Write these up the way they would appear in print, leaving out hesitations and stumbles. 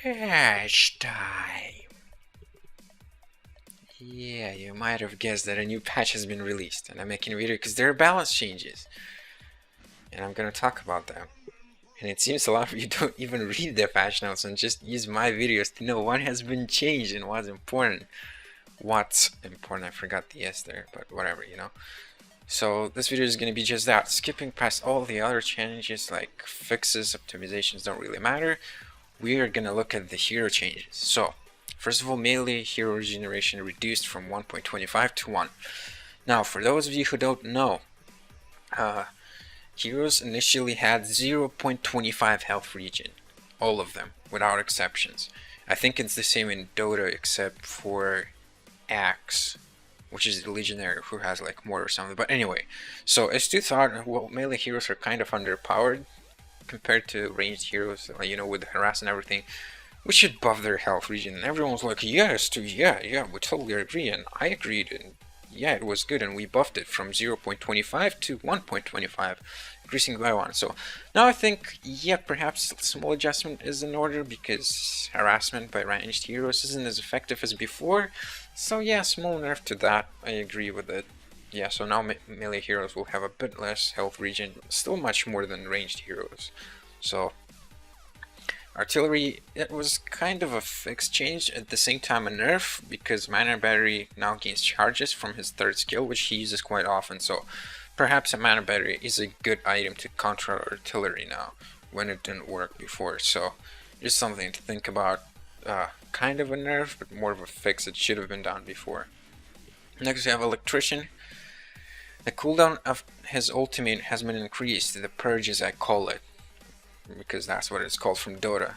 Patch time! Yeah, you might have guessed that a new patch has been released, and I'm making a video because there are balance changes. And I'm gonna talk about them. And it seems a lot of you don't even read the patch notes and just use my videos to know what has been changed and what's important. What's important, I forgot the S there, but whatever, you know. So this video is going to be just that, skipping past all the other changes like fixes, optimizations don't really matter. We are going to look at the hero changes. So first of all, melee hero regeneration reduced from 1.25 to 1. Now for those of you who don't know, heroes initially had 0.25 health regen, all of them, without exceptions. I think it's the same in Dota except for Axe, which is the legionary who has like more or something. But anyway, so S2 thought, well, melee heroes are kind of underpowered compared to ranged heroes, you know, with the harass and everything. We should buff their health regen. And everyone's like, yeah, S2, yeah, we totally agree. And I agreed, and yeah, it was good, and we buffed it from 0.25 to 1.25, increasing by 1. So now I think, yeah, perhaps a small adjustment is in order because harassment by ranged heroes isn't as effective as before. So yeah, small nerf to that, I agree with it. Yeah, so now melee heroes will have a bit less health regen, still much more than ranged heroes. So artillery, it was kind of a fixed change, at the same time a nerf, because mana battery now gains charges from his third skill, which he uses quite often, so perhaps a mana battery is a good item to counter artillery now, when it didn't work before. So just something to think about. Kind of a nerf, but more of a fix. It should have been done before. Next we have Electrician. The cooldown of his ultimate has been increased, the purge as I call it, because that's what it's called from Dota.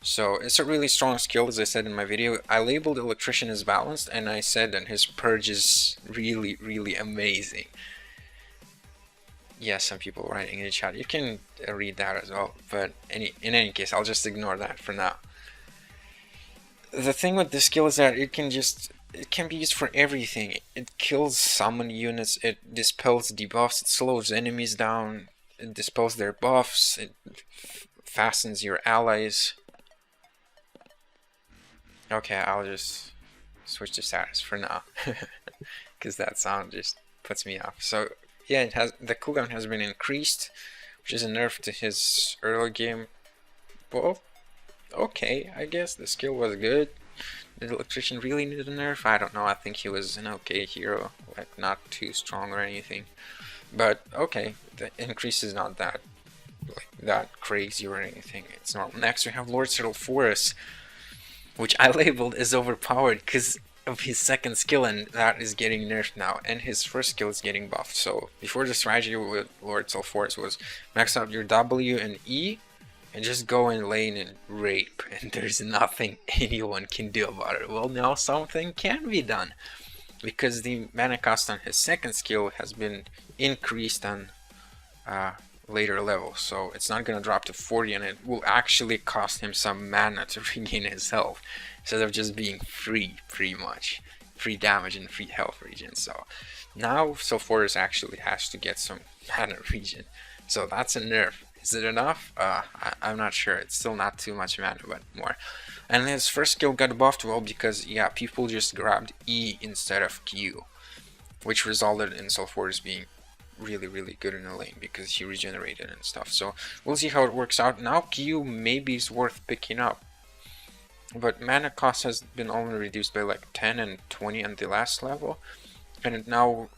So it's a really strong skill, as I said in my video. I labeled Electrician as balanced, and I said that his purge is really amazing. Yeah, some people writing in the chat. You can read that as well, but in any case, I'll just ignore that for now. The thing with this skill is that it can be used for everything. It kills summon units, it dispels debuffs, it slows enemies down, it dispels their buffs, it fastens your allies. Okay, I'll just switch to status for now, because that sound just puts me off. So yeah, the cooldown has been increased, which is a nerf to his early game. Well, okay, I guess the skill was good. Did Electrician really need a nerf? I don't know. I think he was an okay hero, like not too strong or anything. But okay, the increase is not that crazy or anything. It's normal. Next we have Lord Sulfuras, which I labeled as overpowered because of his second skill, and that is getting nerfed now, and his first skill is getting buffed. So before, the strategy with Lord Sulfuras was max out your W and E and just go in lane and rape, and there's nothing anyone can do about it. Well, now something can be done, because the mana cost on his second skill has been increased on later levels, so it's not going to drop to 40, and it will actually cost him some mana to regain his health, instead of just being free, pretty much. Free damage and free health regen. So now Sulfuras actually has to get some mana regen, so that's a nerf. Is it enough? I'm not sure. It's still not too much mana, but more. And his first skill got buffed, well, because yeah, people just grabbed E instead of Q, which resulted in Sulfuras being really good in the lane because he regenerated and stuff. So we'll see how it works out. Now Q maybe is worth picking up, but mana cost has been only reduced by like 10 and 20 on the last level, and now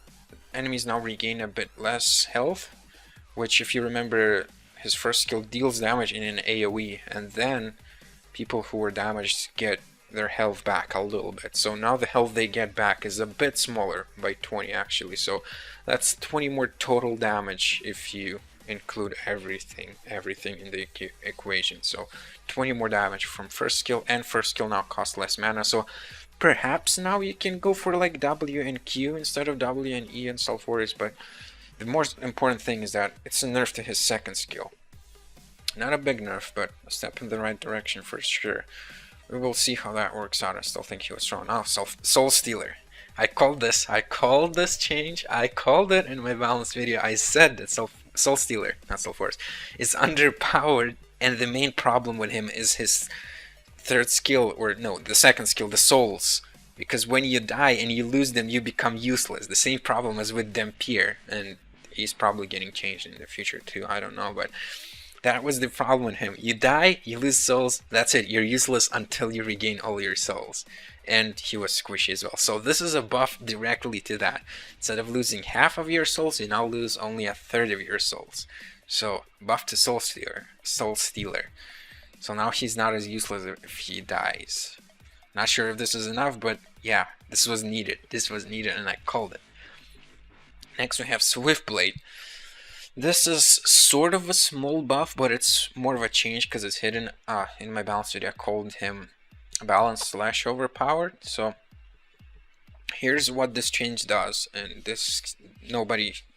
enemies now regain a bit less health, which, if you remember, his first skill deals damage in an AoE, and then people who were damaged get their health back a little bit. So now the health they get back is a bit smaller, by 20 actually. So that's 20 more total damage if you include everything in the equation. So 20 more damage from first skill, and first skill now costs less mana. So perhaps now you can go for like W and Q instead of W and E and Sulfuras, but the most important thing is that it's a nerf to his second skill. Not a big nerf, but a step in the right direction for sure. We will see how that works out. I still think he was strong. Now, Soul Stealer. I called this change. I called it in my balance video. I said that Soul Stealer, not Sulfuras, is underpowered, and the main problem with him is his third skill, or no, the second skill, the souls. Because when you die and you lose them, you become useless. The same problem as with Dampier, and he's probably getting changed in the future too, I don't know, but that was the problem with him. You die, you lose souls, that's it, you're useless until you regain all your souls. And he was squishy as well. So this is a buff directly to that. Instead of losing half of your souls, you now lose only a third of your souls. So buff to Soul Stealer. So now he's not as useless if he dies. Not sure if this is enough, but yeah, this was needed. This was needed, and I called it. Next we have Swiftblade. This is sort of a small buff, but it's more of a change because it's hidden. In my balance video, I called him balanced / overpowered. So here's what this change does, and this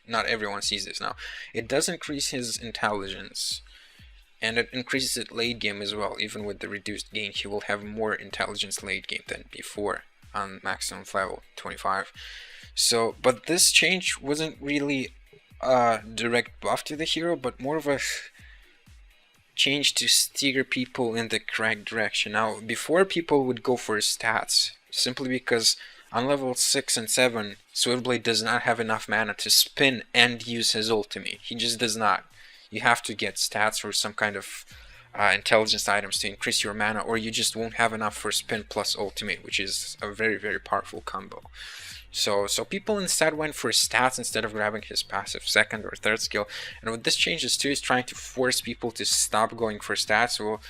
not everyone sees this now. It does increase his intelligence, and it increases it late game as well. Even with the reduced gain, he will have more intelligence late game than before on maximum level 25. So, but this change wasn't really a direct buff to the hero, but more of a change to steer people in the correct direction. Now, before people would go for stats, simply because on level 6 and 7, Swiftblade does not have enough mana to spin and use his ultimate. He just does not. You have to get stats or some kind of intelligence items to increase your mana, or you just won't have enough for spin plus ultimate, which is a very, very powerful combo. So people instead went for stats instead of grabbing his passive second or third skill. And what this changes too is trying to force people to stop going for stats. Well,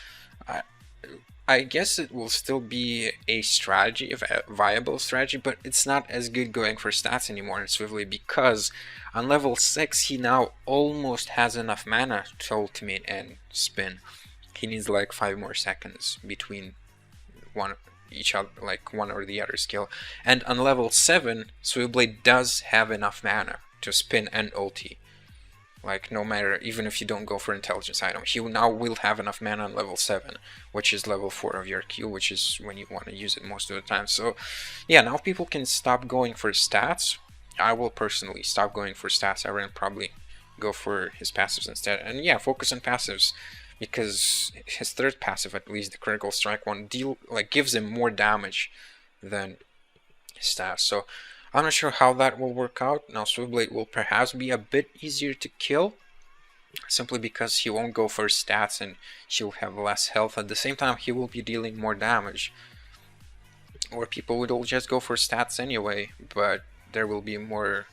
I guess it will still be a strategy, a viable strategy, but it's not as good going for stats anymore in Swiftblade, because on level 6 he now almost has enough mana to ultimate and spin. He needs like 5 more seconds between one or the other skill. And on level 7, Swiftblade does have enough mana to spin and ulti. Like, no matter, even if you don't go for intelligence item, he now will have enough mana on level 7, which is level 4 of your Q, which is when you want to use it most of the time. So yeah, now people can stop going for stats. I will personally stop going for stats. I will probably go for his passives instead. And yeah, focus on passives, because his third passive, at least the critical strike one, gives him more damage than stats. So I'm not sure how that will work out. Now Swiftblade will perhaps be a bit easier to kill, simply because he won't go for stats and he'll have less health. At the same time, he will be dealing more damage. Or people would all just go for stats anyway, but there will be more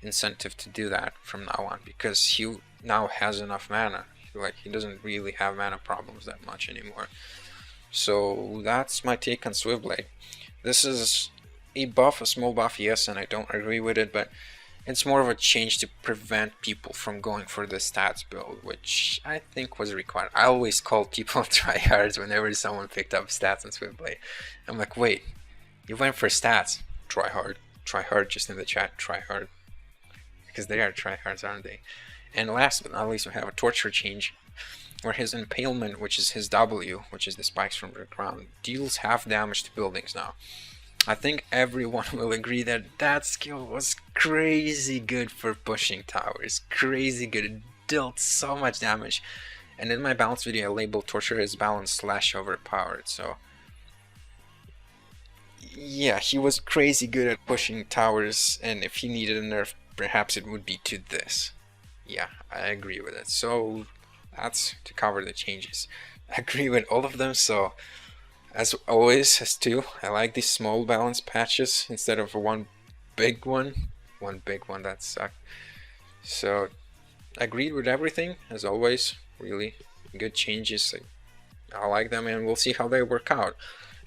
incentive to do that from now on, because he now has enough mana. Like, he doesn't really have mana problems that much anymore. So that's my take on Swiftblade. This is a buff, a small buff, yes, and I don't agree with it, but it's more of a change to prevent people from going for the stats build, which I think was required. I always call people tryhards whenever someone picked up stats on Swiftblade. I'm like, wait, you went for stats? Try hard, just in the chat, try hard. Because they are tryhards, aren't they? And last but not least, we have a torture change, where his impalement, which is his W, which is the spikes from the ground, deals half damage to buildings now. I think everyone will agree that that skill was crazy good for pushing towers. Crazy good. It dealt so much damage. And in my balance video, I labeled torture as balanced / overpowered. So yeah, he was crazy good at pushing towers, and if he needed a nerf, perhaps it would be to this. Yeah, I agree with it. So that's to cover the changes. I agree with all of them. So as always, as two, I like these small balance patches instead of one big one. One big one that sucked. So I agreed with everything, as always. Really good changes. I like them, and we'll see how they work out.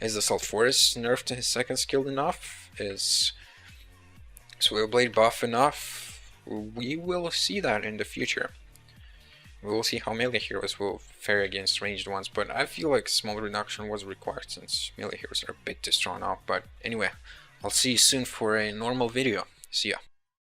Is the Sulfuras nerf to his second skill enough? Is Swiftblade buff enough? We will see that in the future. We will see how melee heroes will fare against ranged ones, but I feel like small reduction was required since melee heroes are a bit too strong now. But anyway, I'll see you soon for a normal video. See ya.